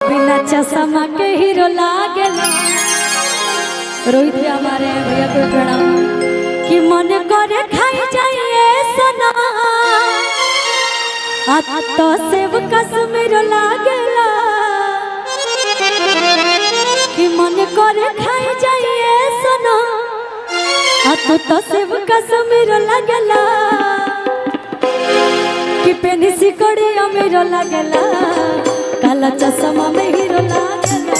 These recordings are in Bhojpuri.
बिना चश्मा के हीरो लागेला। रोहित भी हमारे भैया को प्रणाम। कि मन करे खाई जाइए सना तो सेब कश्मीर लागेला। कि मन करे खाई जाइए सना तो सेब कश्मीर लागेला। कि पेनी सिकड़ी अमीर लागेला। काला चश्मा में हीरो लागेला।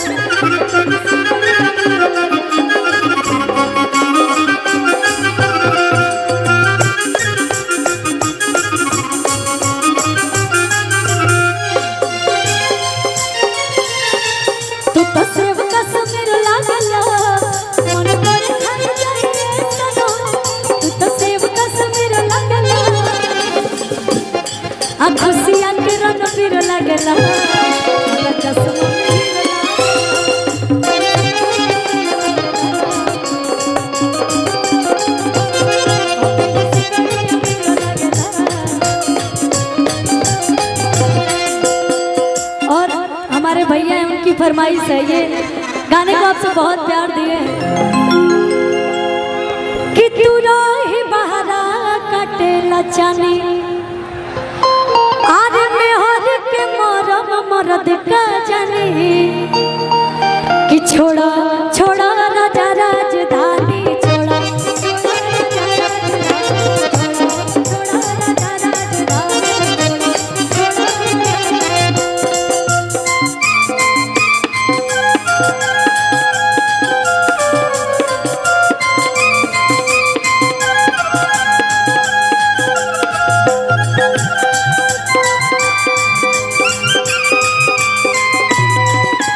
तू तो सेब कश्मीर लागेला। मन करे खाई जाइए सना तू तो सेब कश्मीर लागेला। आ खुशियाँ के रंग पीर लागेला। काला चश्मा में हीरो लागेला। और हमारे भैया हैं, उनकी फरमाइश है। ये गाने को आपसे बहुत प्यार दिए हैं। कि तू रोही बहरा कटेला चानी आरे में हर के मरम मरद का जानी। कि छोड़ा छोड़ा राजा राजधानी छोड़ा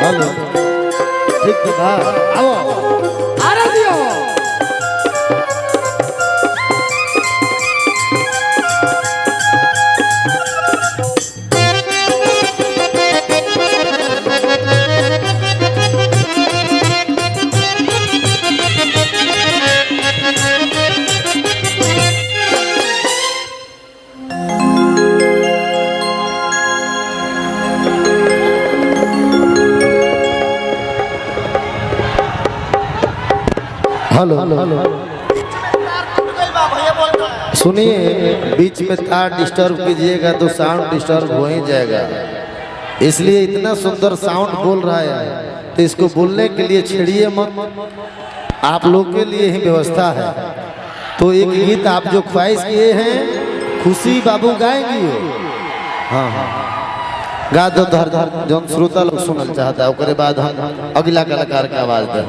हेलो ठीक तो था आओ अरे दियो हेलो सुनिए, बीच में तार डिस्टर्ब कीजिएगा तो साउंड डिस्टर्ब हो ही जाएगा। इसलिए इतना सुंदर साउंड बोल रहा है तो इसको बोलने के लिए छेड़िए मत। आप लोग के लिए ही व्यवस्था है। तो एक गीत आप जो ख्वाहिश किए हैं खुशी बाबू गाएंगी। हाँ हाँ गा दो धर धर जो श्रोता लोग सुनना चाहता है। उसके बाद हम अगला कलाकार की आवाज दे।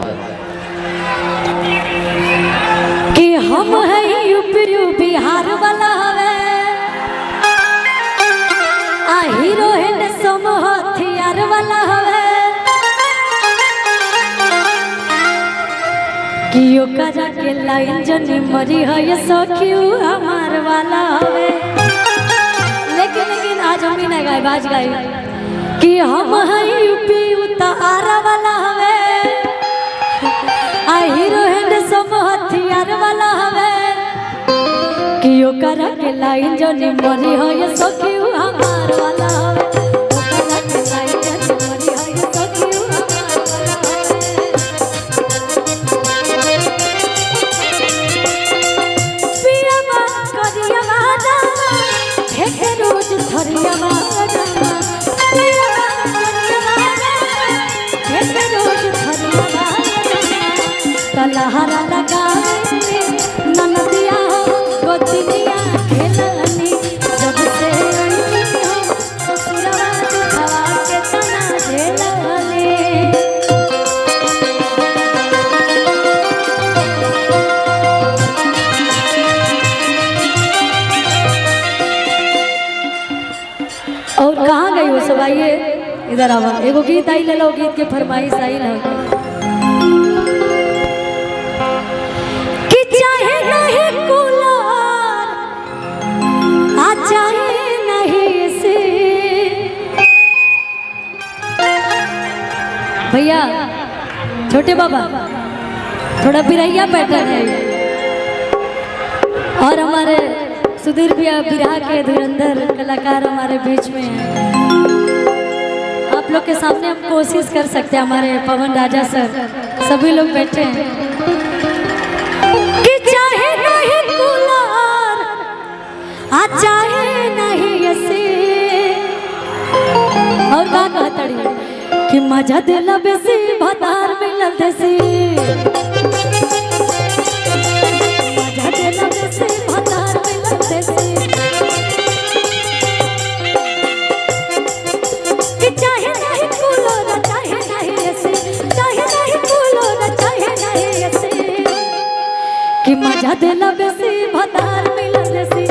कि हम है यूपी बिहार वाला हवे आ हीरो है सम हथियार वाला हवे। कि ओकरा के लाइन जनी मरी है ये सखियो हमार वाला हवे। लेकिन आज हम ही ना गाए बाज गाए। कि हम है यूपी उतारा वाला हवे आ हीरो है सम हथियार वाला हवे। कि ओकरा के लाइन जनी मरी हो ये सखियो हमार वाला हवे। ओकरा के लाइन जनी मरी हो ये सखियो हमार वाला हवे। पिया बात करिया वादा ठेके रोज धरिया वादा। पिया बात करिया वादा ठेके रोज धरिया वादा। तलहरा लगावे ननदिया हो गोतिनिया खेलनी। जब से आई हो ससुरवा हवा के तना झेलनी। और कहाँ गई हो सब? आइए इधर आवा। एगो गीत आई ले लो। गीत के फरमाइश आई लो। भैया छोटे बाबा थोड़ा बिरैया पैटर्न है। और हमारे सुधीर भैया बिरहा के धुरंधर कलाकार हमारे बीच में हैं। आप लोग के सामने हम कोशिश कर सकते हैं, हमारे पवन राजा सर सभी लोग बैठे हैं कि चाहे नहीं कूलर आ चाहे नहीं एसी और का कहतड़ी कि मजा दिला बेसी भतार मिलल देसी मजा दिला बेसी भतार मिलल देसी कि चाहे नहीं कूलर चाहे नहीं एसी चाहे नहीं कूलर चाहे नहीं एसी कि मजा दिला बेसी भतार मिलल देसी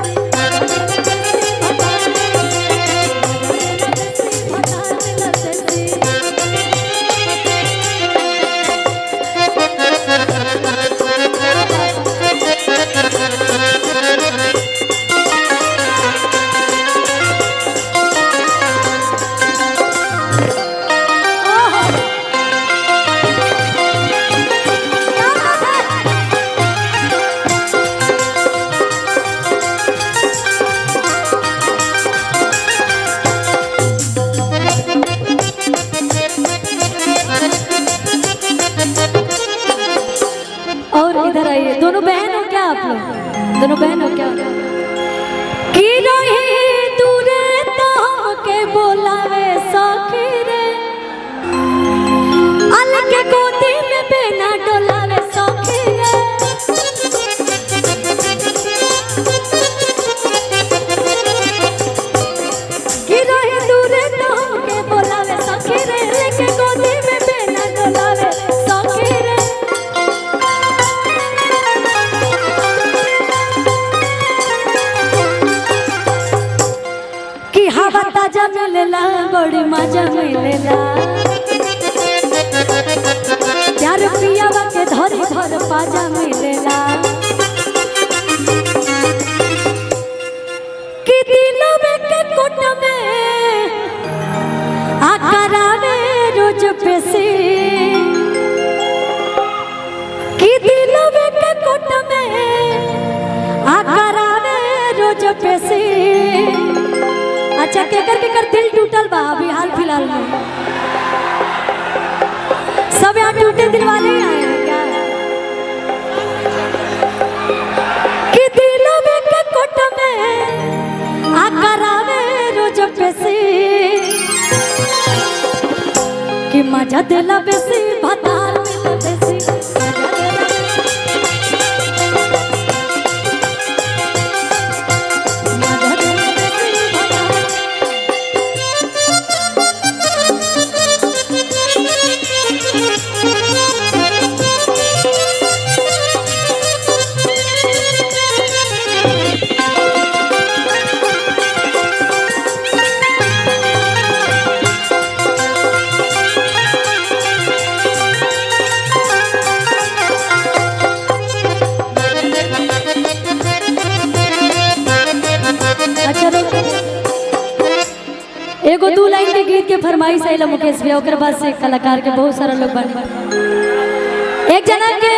दोनों बहन हो क्या आप लोग? दोनों बहन हो क्या? कि रही दूरे तो हमके बोलावे सखी रे अलग के गोदी में बिना डोलावे सखी रे कि रही दूरे तो हमके बोलावे सखी रे अलग के गोदी में बिना डोलावे सखी रे हवा ताजा मिलेला बड़ी मजा मिलेला प्यार पियावा के धरी धर पाजा मिलेला कि दिलों में के कोट में आकरावे रोज पेशी कि दिलों में के कोट में आकरावे रोज पेशी अच्छा केकर दिल टूटल बा अभी हाल फिलहाल में सब यहाँ टूटे दिल वाले ही आए हैं क्या कि दिलों में के कोट में आकरावे रोज पेशी कि मजा दिला बेसी भतार मिल देसी एगो 2 लाइन के गीत के फरमाइश आइला मुकेश भैया ओकर बाद से कलाकार के बहुत सारा लोग बन एक जना के